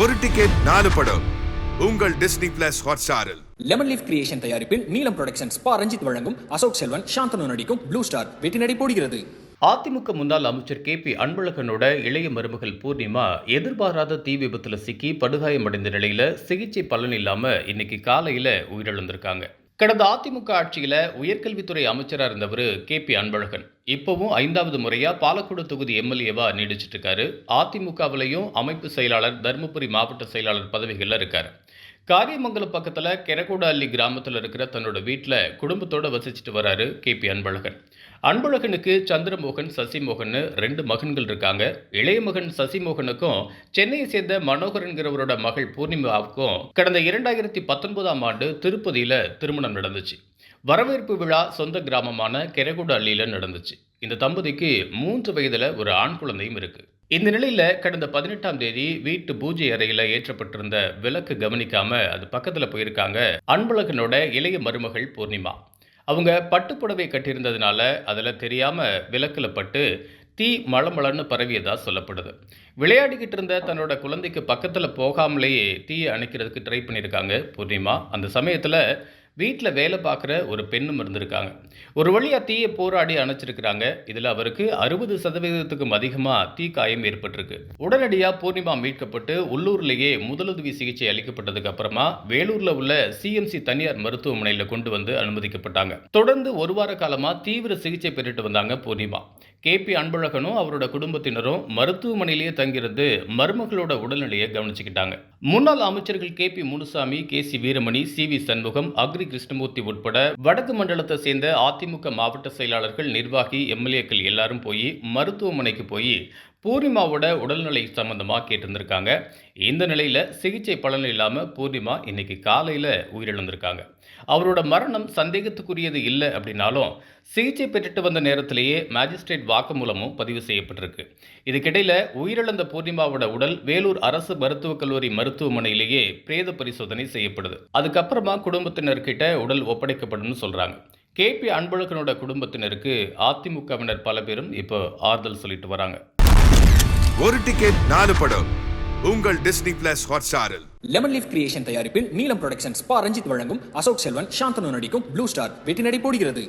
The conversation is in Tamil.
ஒரு டிக்கெட் 4 படம் உங்கள் டிஸ்னி பிளஸ் ஹாட்ஸ்டாரில். லெமன் லீஃப் கிரியேஷன் தயாரிப்பில் நீலம் புரொடக்ஷன்ஸ் பா ரஞ்சித் வழங்கும் அசோக் செல்வன் சாந்தனு நடிக்கும் ப்ளூ ஸ்டார் வெற்றி நடை போடுகிறது. அதிமுக முன்னாள் அமைச்சர் KP அன்பழகனோட இளைய மருமகள் பூர்ணிமா எதிர்பாராத தீ விபத்துல சிக்கி படுகாயமடைந்த நிலையில சிகிச்சை பலன் இல்லாம இன்னைக்கு காலையில உயிரிழந்திருக்காங்க. கடந்த அதிமுக ஆட்சியில உயர்கல்வித்துறை அமைச்சராக இருந்தவர் KP அன்பழகன் இப்பவும் 5வது முறையா பாலக்கோடு தொகுதி MLA-வா நீடிச்சிட்டு இருக்காரு. அதிமுகவிலையும் அமைப்பு செயலாளர், தருமபுரி மாவட்ட செயலாளர் பதவிகள்ல இருக்காரு. காரியமங்கலம் பக்கத்துல கெரகோட அள்ளி கிராமத்தில் இருக்கிற தன்னோட வீட்டில் குடும்பத்தோட வசிச்சுட்டு வராரு KP அன்பழகன். அன்பழகனுக்கு சந்திரமோகன், சசிமோகன் 2 மகன்கள் இருக்காங்க. இளைய மகன் சசிமோகனுக்கும் சென்னையை சேர்ந்த மனோகரன்கிறவரோட மகள் பூர்ணிமாவுக்கும் கடந்த 2019ஆம் ஆண்டு திருப்பதியில திருமணம் நடந்துச்சு. வரவேற்பு விழா சொந்த கிராமமான கெரகோட அள்ளியில நடந்துச்சு. இந்த தம்பதிக்கு 3 வயதுல ஒரு ஆண் குழந்தையும் இருக்கு. இந்த நிலையில கடந்த 18ஆம் தேதி வீட்டு பூஜை அறையில ஏற்றப்பட்டிருந்த விளக்கு கவனிக்காம அது பக்கத்துல போயிருக்காங்க அன்பழகனோட இளைய மருமகள் பூர்ணிமா. அவங்க பட்டுப்புடவை கட்டியிருந்ததுனால அதில் தெரியாம விளக்குல பட்டு தீ மளமளன்னு பரவியதா சொல்லப்படுது. விளையாடிக்கிட்டு இருந்த தன்னோட குழந்தைக்கு பக்கத்துல போகாமலேயே தீயை அணைக்கிறதுக்கு ட்ரை பண்ணியிருக்காங்க பூர்ணிமா. அந்த சமயத்துல வீட்டில் வேலை பார்க்குற ஒரு பெண்ணும் இருந்திருக்காங்க. ஒரு வழியாக தீயை போராடி அணைச்சிருக்கிறாங்க. இதில் அவருக்கு 60%க்கும் அதிகமாக தீ காயம் ஏற்பட்டிருக்கு. உடனடியாக பூர்ணிமா மீட்கப்பட்டு உள்ளூர்லேயே முதலுதவி சிகிச்சை அளிக்கப்பட்டதுக்கு அப்புறமா வேலூரில் உள்ள CMC தனியார் மருத்துவமனையில் கொண்டு வந்து அனுமதிக்கப்பட்டாங்க. தொடர்ந்து ஒரு வார காலமாக தீவிர சிகிச்சை பெற்றுட்டு வந்தாங்க பூர்ணிமா. KP அன்பழகனும் அவரோட குடும்பத்தினரும் மருத்துவமனையிலேயே தங்கியிருந்து மருமகளோட உடல்நிலையை கவனிச்சுக்கிட்டாங்க. முன்னாள் அமைச்சர்கள் KP Munusamy, KC Veeramani, CV Shanmugam, Agri Krishnamurthy உட்பட வடக்கு மண்டலத்தை சேர்ந்த அதிமுக மாவட்ட செயலாளர்கள், நிர்வாகி, MLA-க்கள் எல்லாரும் போய் மருத்துவமனைக்கு போய் பூர்ணிமாவோட உடல்நிலை சம்பந்தமா கேட்டிருந்திருக்காங்க. இந்த நிலையில சிகிச்சை பலன் இல்லாம பூர்ணிமா இன்னைக்கு காலையில உயிரிழந்திருக்காங்க. அவரோட மரணம் சந்தேகத்துக்குரியது இல்லை அப்படின்னாலும் சிகிச்சை பெற்றுட்டு வந்த நேரத்திலேயே மேஜிஸ்ட்ரேட் வாக்குமூலமும் பதிவு செய்யப்பட்டிருக்கு. இதுக்கிடையில உயிரிழந்த பூர்ணிமாவோட உடல் வேலூர் அரசு மருத்துவக் கல்லூரி மருத்துவமனையிலேயே பிரேத பரிசோதனை செய்யப்படுது. அதுக்கப்புறமா குடும்பத்தினர்கிட்ட உடல் ஒப்படைக்கப்படும் சொல்றாங்க. KP அன்பழகனோட குடும்பத்தினருக்கு அதிமுகவினர் பல பேரும் இப்போ ஆறுதல் சொல்லிட்டு வராங்க. ஒரு டிக்கெட் 4 படம் உங்கள் டிஸ்னி பிளஸ் ஹாட்ஸ்டாரில். லெமன் லீஃப் கிரியேஷன் தயாரிப்பில் நீலம் புரொடக்ஷன்ஸ் பா ரஞ்சித் வழங்கும் அசோக் செல்வன் சாந்தனு நடிக்கும் ப்ளூ ஸ்டார் வெற்றி நடை போடுகிறது.